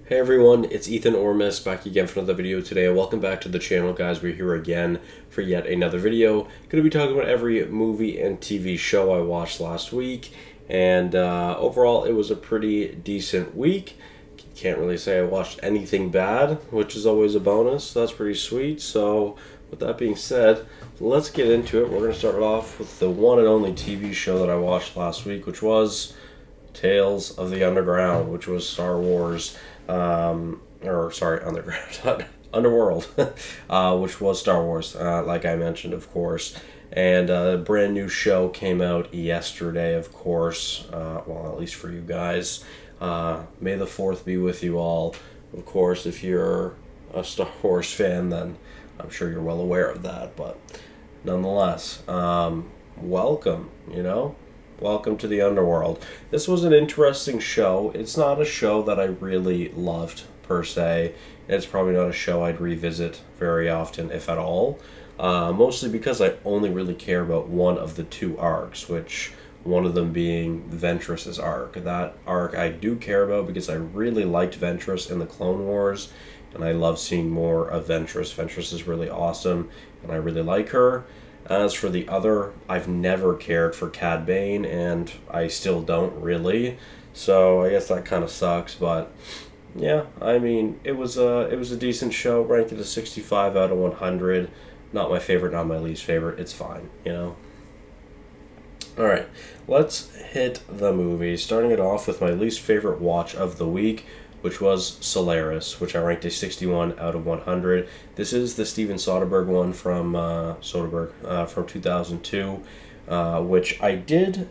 Hey everyone, it's Ethan or Miist back again for another video today. Welcome back to the channel, guys. We're here again for yet another video. Going to be talking about every movie and TV show I watched last week, and overall it was a pretty decent week. Can't really say I watched anything bad, which is always a bonus. So that's pretty sweet. So with that being said, let's get into it. We're going to start off with the one and only TV show that I watched last week, which was Tales of the Underground, which was Star Wars. Underground, Underworld, which was Star Wars, like I mentioned, of course. And a brand new show came out yesterday, of course, well, at least for you guys. May the 4th be with you all. Of course, if you're a Star Wars fan, then I'm sure you're well aware of that, but nonetheless, welcome, Welcome to the Underworld. This was an interesting show. It's not a show that I really loved, per se. It's probably not a show I'd revisit very often, if at all. Mostly because I only really care about one of the two arcs, which one of them being Ventress's arc. That arc I do care about because I really liked Ventress in the Clone Wars, and I love seeing more of Ventress. Ventress is really awesome, and I really like her. As for the other, I've never cared for Cad Bane, and I still don't really. So I guess that kind of sucks, but yeah, I mean, it was a decent show, ranked at a 65 out of 100. Not my favorite, not my least favorite. It's fine. All right, let's hit the movie. Starting it off with my least favorite watch of the week, which was Solaris, which I ranked a 61 out of 100. This is the Steven Soderbergh one from 2002, which I did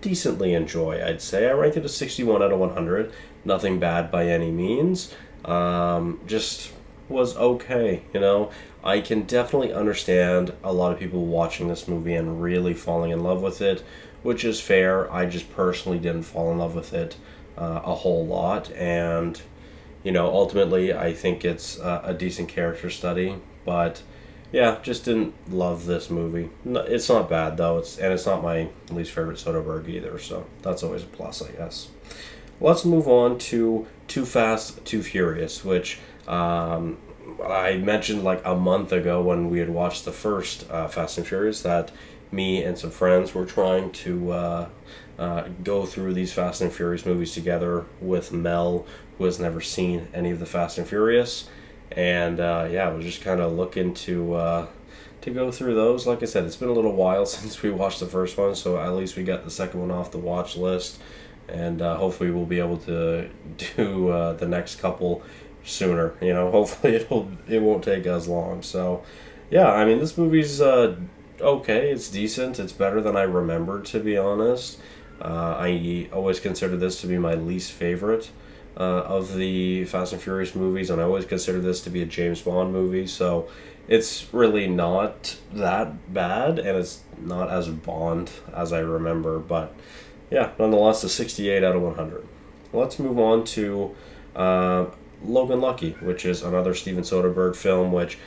decently enjoy, I'd say. I ranked it a 61 out of 100. Nothing bad by any means. Just was okay, I can definitely understand a lot of people watching this movie and really falling in love with it, which is fair. I just personally didn't fall in love with it a whole lot, and ultimately I think it's a decent character study, but yeah, just didn't love this movie. It's not bad though, it's not my least favorite Soderbergh either, so that's always a plus, I guess. Let's move on to Too Fast, Too Furious, which I mentioned like a month ago when we had watched the first Fast and Furious that me and some friends were trying to go through these Fast and Furious movies together with Mel, who has never seen any of the Fast and Furious, and yeah, I was just kind of looking to go through those. Like I said, it's been a little while since we watched the first one, so at least we got the second one off the watch list, and hopefully we'll be able to do the next couple sooner. Hopefully it won't take as long. So yeah, I mean, this movie's okay, it's decent. It's better than I remembered, to be honest. I always consider this to be my least favorite of the Fast and Furious movies, and I always consider this to be a James Bond movie, so it's really not that bad, and it's not as Bond as I remember, but yeah, nonetheless, a 68 out of 100. Let's move on to Logan Lucky, which is another Steven Soderbergh film, which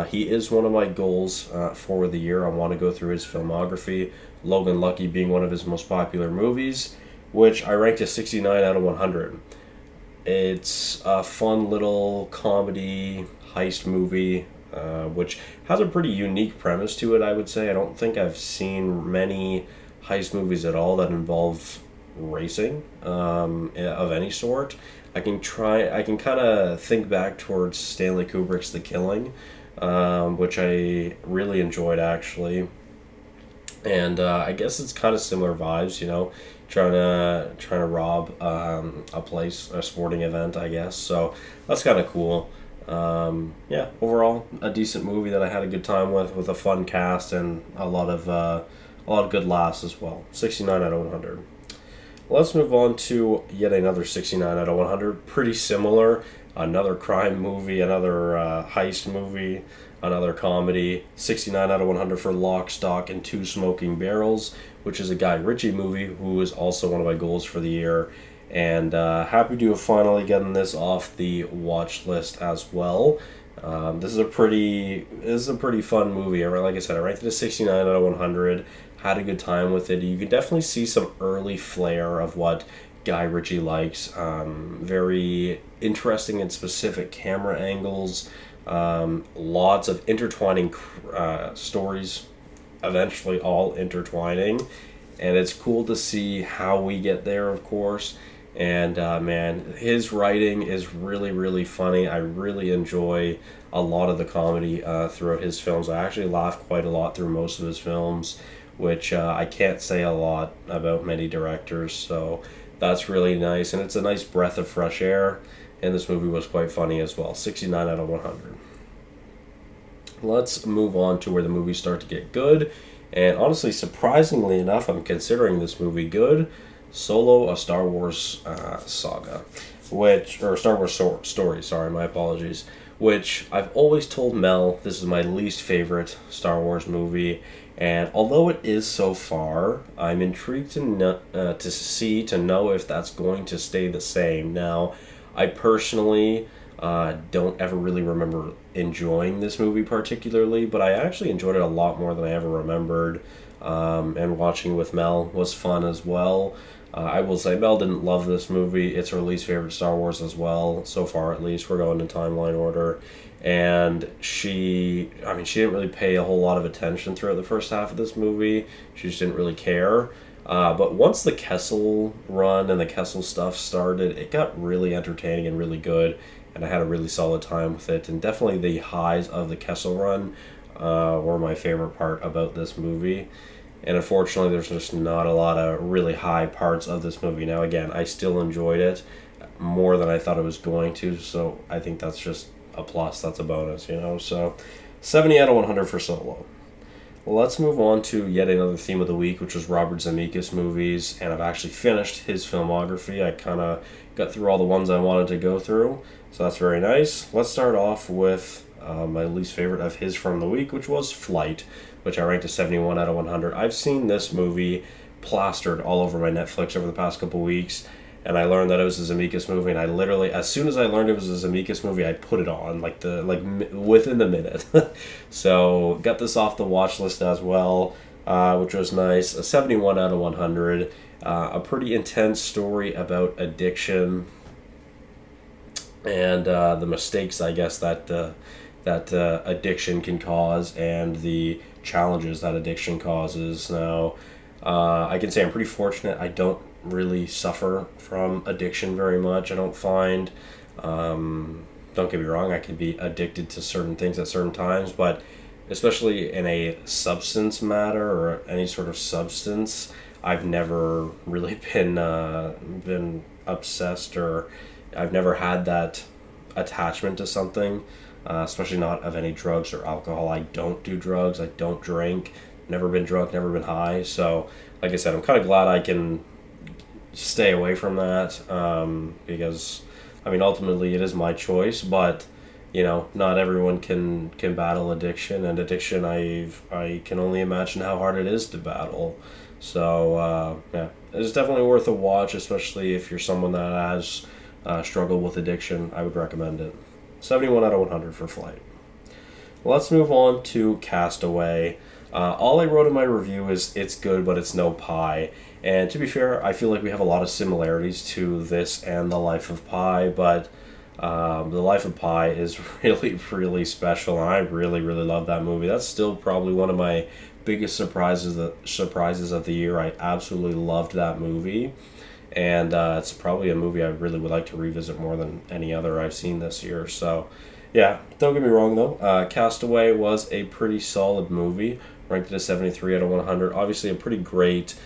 he is one of my goals for the year. I want to go through his filmography, Logan Lucky being one of his most popular movies, which I ranked a 69 out of 100. It's a fun little comedy heist movie, which has a pretty unique premise to it, I would say. I don't think I've seen many heist movies at all that involve racing of any sort. I can kind of think back towards Stanley Kubrick's The Killing, which I really enjoyed, actually. And I guess it's kind of similar vibes, trying to rob a place, a sporting event, I guess. So that's kind of cool. Yeah, overall a decent movie that I had a good time with a fun cast and a lot of good laughs as well. 69 out of 100. Let's move on to yet another 69 out of 100. Pretty similar. Another crime movie, another heist movie, another comedy. 69 out of 100 for Lock, Stock, and Two Smoking Barrels, which is a Guy Ritchie movie, who is also one of my goals for the year. And happy to have finally gotten this off the watch list as well. This is a pretty fun movie. Like I said, I ranked it a 69 out of 100. Had a good time with it. You can definitely see some early flair of what Guy Ritchie likes. Very interesting and specific camera angles. Lots of intertwining stories, eventually all intertwining. And it's cool to see how we get there, of course. And man, his writing is really, really funny. I really enjoy a lot of the comedy throughout his films. I actually laugh quite a lot through most of his films, which I can't say a lot about many directors. So that's really nice. And it's a nice breath of fresh air. And this movie was quite funny as well. 69 out of 100. Let's move on to where the movies start to get good. And honestly, surprisingly enough, I'm considering this movie good. Solo, a Star Wars saga, or Star Wars story, sorry, my apologies, which I've always told Mel this is my least favorite Star Wars movie, and although it is so far, I'm intrigued to know if that's going to stay the same. Now, I personally don't ever really remember enjoying this movie particularly, but I actually enjoyed it a lot more than I ever remembered, and watching with Mel was fun as well. I will say Mel didn't love this movie. It's her least favorite Star Wars as well, so far at least. We're going in timeline order. And she didn't really pay a whole lot of attention throughout the first half of this movie. She just didn't really care. But once the Kessel run and the Kessel stuff started, it got really entertaining and really good. And I had a really solid time with it. And definitely the highs of the Kessel run were my favorite part about this movie. And unfortunately, there's just not a lot of really high parts of this movie. Now, again, I still enjoyed it more than I thought I was going to, so I think that's just a plus. That's a bonus, So, 70 out of 100 for Solo. Well, let's move on to yet another theme of the week, which was Robert Zemeckis movies, and I've actually finished his filmography. I kind of got through all the ones I wanted to go through, so that's very nice. Let's start off with my least favorite of his from the week, which was Flight, which I ranked a 71 out of 100. I've seen this movie plastered all over my Netflix over the past couple weeks, and I learned that it was a Zemeckis movie, and I literally, as soon as I learned it was a Zemeckis movie, I put it on, within the minute. So, got this off the watch list as well, which was nice. A 71 out of 100. A pretty intense story about addiction and the mistakes, I guess, that addiction can cause, and the challenges that addiction causes. Now, I can say I'm pretty fortunate. I don't really suffer from addiction very much. I don't find, don't get me wrong, I can be addicted to certain things at certain times, but especially in a substance matter or any sort of substance, I've never really been obsessed, or I've never had that attachment to something. Especially not of any drugs or alcohol. I don't do drugs. I don't drink. Never been drunk. Never been high. So, like I said, I'm kind of glad I can stay away from that, because, ultimately it is my choice. But not everyone can battle addiction, and addiction, I can only imagine how hard it is to battle. So yeah, it's definitely worth a watch, especially if you're someone that has struggled with addiction. I would recommend it. 71 out of 100 for Flight. Let's move on to Castaway. All I wrote in my review is it's good, but it's no Pi. And to be fair, I feel like we have a lot of similarities to this and The Life of Pi, but The Life of Pi is really, really special, and I really, really love that movie. That's still probably one of my biggest surprises of the year. I absolutely loved that movie. And it's probably a movie I really would like to revisit more than any other I've seen this year. So, yeah, don't get me wrong, though. Castaway was a pretty solid movie, ranked at a 73 out of 100. Obviously, a pretty great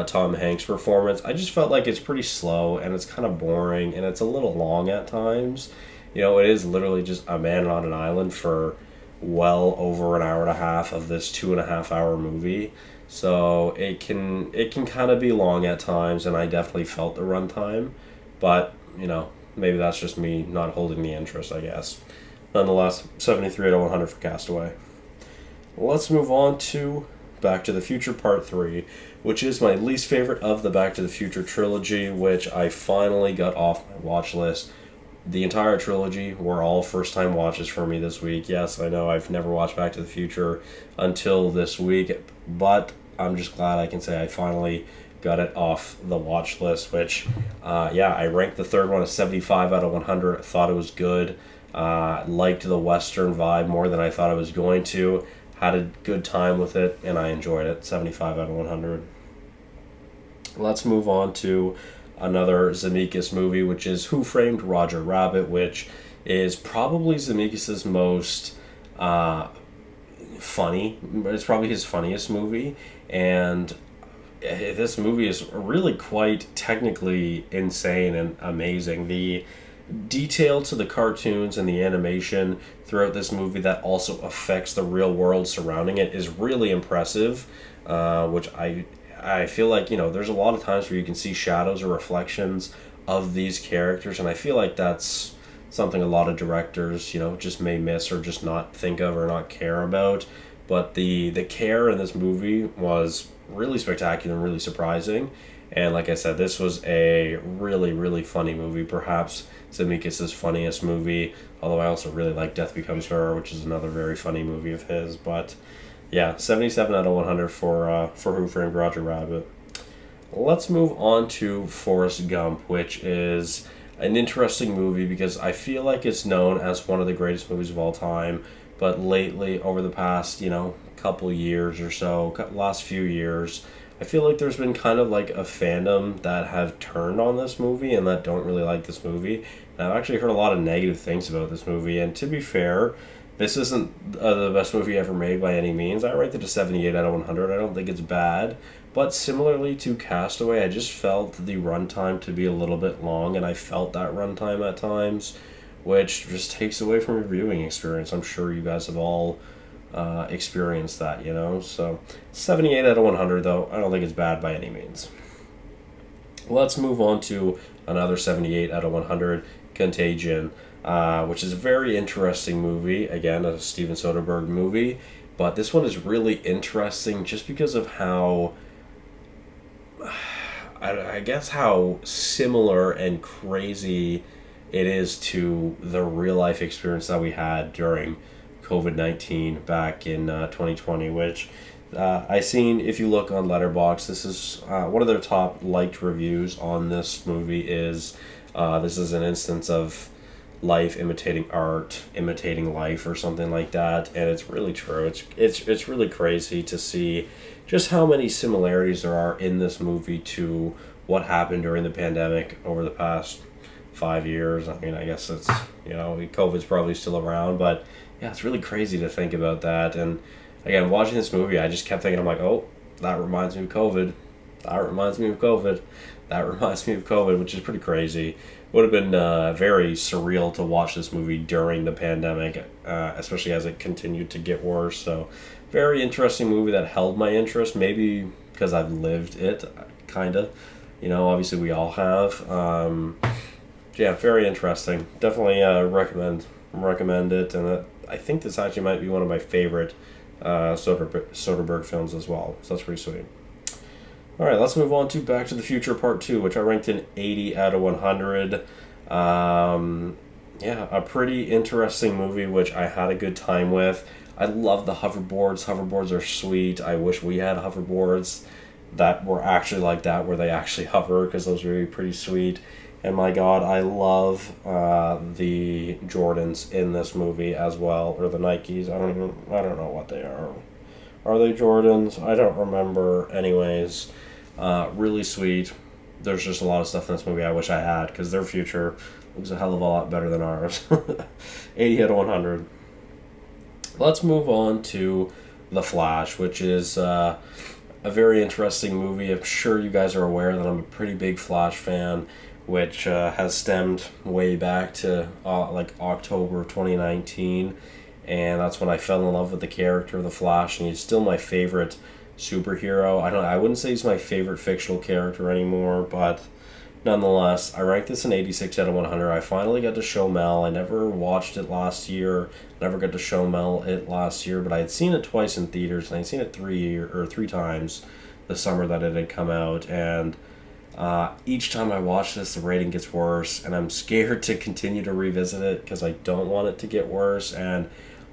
Tom Hanks performance. I just felt like it's pretty slow, and it's kind of boring, and it's a little long at times. It is literally just a man on an island for well over an hour and a half of this 2.5 hour movie. So it can kind of be long at times, and I definitely felt the runtime, but maybe that's just me not holding the interest, I guess. Nonetheless, 73 out of 100 for Castaway. Let's move on to Back to the Future Part 3, which is my least favorite of the Back to the Future trilogy, which I finally got off my watch list. The entire trilogy were all first-time watches for me this week. Yes, I know I've never watched Back to the Future until this week, but I'm just glad I can say I finally got it off the watch list, which, yeah, I ranked the third one a 75 out of 100. I thought it was good. Liked the Western vibe more than I thought I was going to. Had a good time with it, and I enjoyed it. 75 out of 100. Let's move on to another Zemeckis movie, which is Who Framed Roger Rabbit, which is probably Zemeckis' most funny. It's probably his funniest movie, and this movie is really quite technically insane and amazing. The detail to the cartoons and the animation throughout this movie that also affects the real world surrounding it is really impressive, which I feel like, there's a lot of times where you can see shadows or reflections of these characters, and I feel like that's something a lot of directors, just may miss or just not think of or not care about. But the care in this movie was really spectacular and really surprising. And like I said, this was a really, really funny movie, perhaps Zemeckis' funniest movie, although I also really like Death Becomes Her, which is another very funny movie of his. But yeah, 77 out of 100 for Who Framed Roger Rabbit. Let's move on to Forrest Gump, which is an interesting movie because I feel like it's known as one of the greatest movies of all time. But lately, over the past, couple years or so, last few years, I feel like there's been kind of like a fandom that have turned on this movie and that don't really like this movie. And I've actually heard a lot of negative things about this movie. And to be fair, this isn't the best movie ever made by any means. I rate it a 78 out of 100. I don't think it's bad. But similarly to Castaway, I just felt the runtime to be a little bit long, and I felt that runtime at times, which just takes away from your viewing experience. I'm sure you guys have all experienced that, So 78 out of 100, though. I don't think it's bad by any means. Let's move on to another 78 out of 100, Contagion, which is a very interesting movie. Again, a Steven Soderbergh movie. But this one is really interesting just because of how, I guess, how similar and crazy it is to the real life experience that we had during COVID-19 back in 2020, which I seen, if you look on Letterboxd, this is one of their top liked reviews on this movie is this is an instance of life imitating art, imitating life or something like that, and it's really true. It's really crazy to see just how many similarities there are in this movie to what happened during the pandemic over the past 5 years. I mean, I guess it's, COVID's probably still around, but yeah, it's really crazy to think about that. And again, watching this movie, I just kept thinking, I'm like, oh, that reminds me of COVID. That reminds me of COVID. That reminds me of COVID, which is pretty crazy. Would have been very surreal to watch this movie during the pandemic, especially as it continued to get worse. So, very interesting movie that held my interest, maybe because I've lived it, kind of. Obviously we all have. Yeah, very interesting. Definitely recommend it, and I think this actually might be one of my favorite Soderbergh films as well. So that's pretty sweet. All right, let's move on to Back to the Future Part 2, which I ranked an 80 out of 100. Yeah, a pretty interesting movie, which I had a good time with. I love the hoverboards. Hoverboards are sweet. I wish we had hoverboards that were actually like that, where they actually hover, because those would be pretty sweet. And my God, I love the Jordans in this movie as well, or the Nikes. I don't know what they are. Are they Jordans? I don't remember. Anyways, really sweet. There's just a lot of stuff in this movie I wish I had, because their future looks a hell of a lot better than ours. 80 out of 100. Let's move on to The Flash, which is a very interesting movie. I'm sure you guys are aware that I'm a pretty big Flash fan, which has stemmed way back to like October of 2019, and that's when I fell in love with the character of the Flash, and he's still my favorite superhero. I wouldn't say he's my favorite fictional character anymore, but nonetheless, I ranked this an 86 out of 100. I finally got to show Mel. I never watched it last year, never got to show Mel it last year, but I had seen it twice in theaters, and I'd seen it three times the summer that it had come out, and each time I watch this, the rating gets worse, and I'm scared to continue to revisit it because I don't want it to get worse. And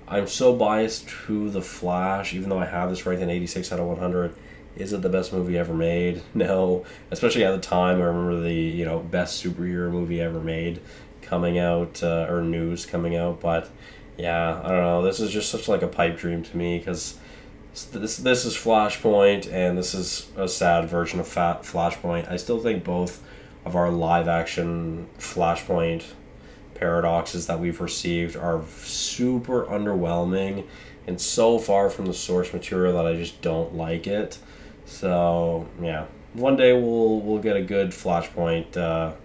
I'm so biased to The Flash, even though I have this ranked an 86 out of 100. Is it the best movie ever made? No. Especially at the time, I remember the, best superhero movie ever made coming out, or news coming out. But yeah, I don't know. This is just such like a pipe dream to me because this is Flashpoint, and this is a sad version of Flashpoint. I still think both of our live action Flashpoint paradoxes that we've received are super underwhelming and so far from the source material that I just don't like it. So yeah, one day we'll get a good Flashpoint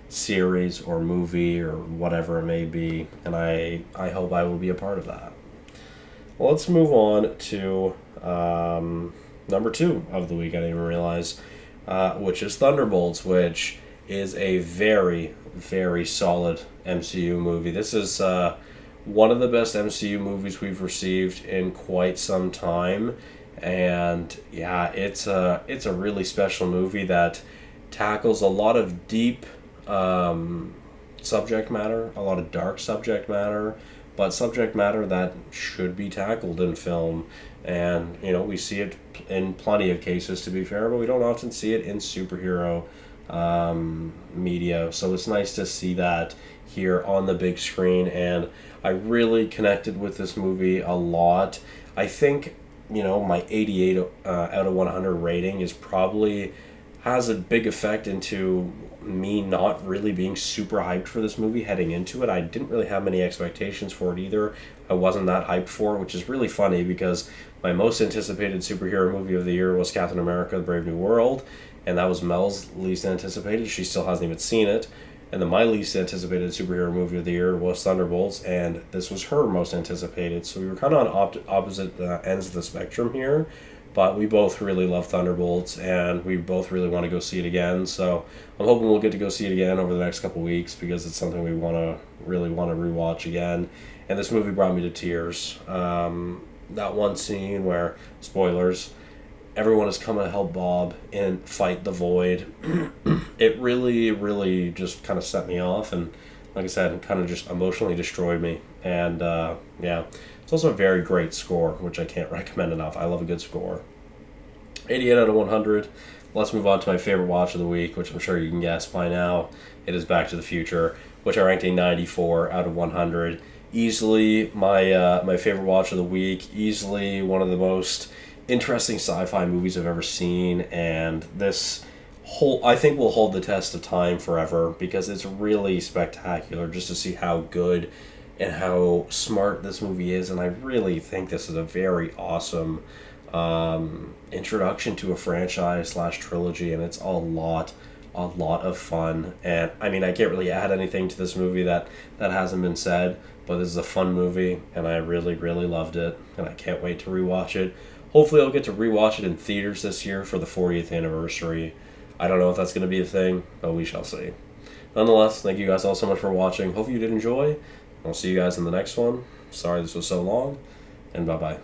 series or movie or whatever it may be, and I hope I will be a part of that. Well, let's move on to number 2 of the week. I didn't even realize, which is Thunderbolts, which is a very, very solid MCU movie. This is one of the best MCU movies we've received in quite some time, and yeah, it's a really special movie that tackles a lot of deep subject matter, a lot of dark subject matter, but subject matter that should be tackled in film. And, we see it in plenty of cases, to be fair, but we don't often see it in superhero media. So it's nice to see that here on the big screen. And I really connected with this movie a lot. I think, my 88 out of 100 rating is probably has a big effect into me not really being super hyped for this movie heading into it. I didn't really have many expectations for it either. I wasn't that hyped for it, which is really funny because my most anticipated superhero movie of the year was Captain America: The Brave New World, and that was Mel's least anticipated. She still hasn't even seen it. And then my least anticipated superhero movie of the year was Thunderbolts, and this was her most anticipated. So we were kind of on opposite ends of the spectrum here. But we both really love Thunderbolts, and we both really want to go see it again. So I'm hoping we'll get to go see it again over the next couple weeks because it's something we really want to rewatch again. And this movie brought me to tears. That one scene where, spoilers, everyone is coming to help Bob and fight the Void. It really, really just kind of set me off, and like I said, kind of just emotionally destroyed me. And yeah. It's also a very great score, which I can't recommend enough. I love a good score. 88 out of 100. Let's move on to my favorite watch of the week, which I'm sure you can guess by now. It is Back to the Future, which I ranked a 94 out of 100. Easily my favorite watch of the week. Easily one of the most interesting sci-fi movies I've ever seen. And this I think will hold the test of time forever because it's really spectacular just to see how good and how smart this movie is, and I really think this is a very awesome introduction to a franchise / trilogy, and it's a lot of fun. And I mean, I can't really add anything to this movie that hasn't been said, but this is a fun movie, and I really, really loved it, and I can't wait to rewatch it. Hopefully I'll get to rewatch it in theaters this year for the 40th anniversary. I don't know if that's going to be a thing, but we shall see. Nonetheless, thank you guys all so much for watching. Hope you did enjoy. I'll see you guys in the next one. Sorry this was so long, and bye-bye.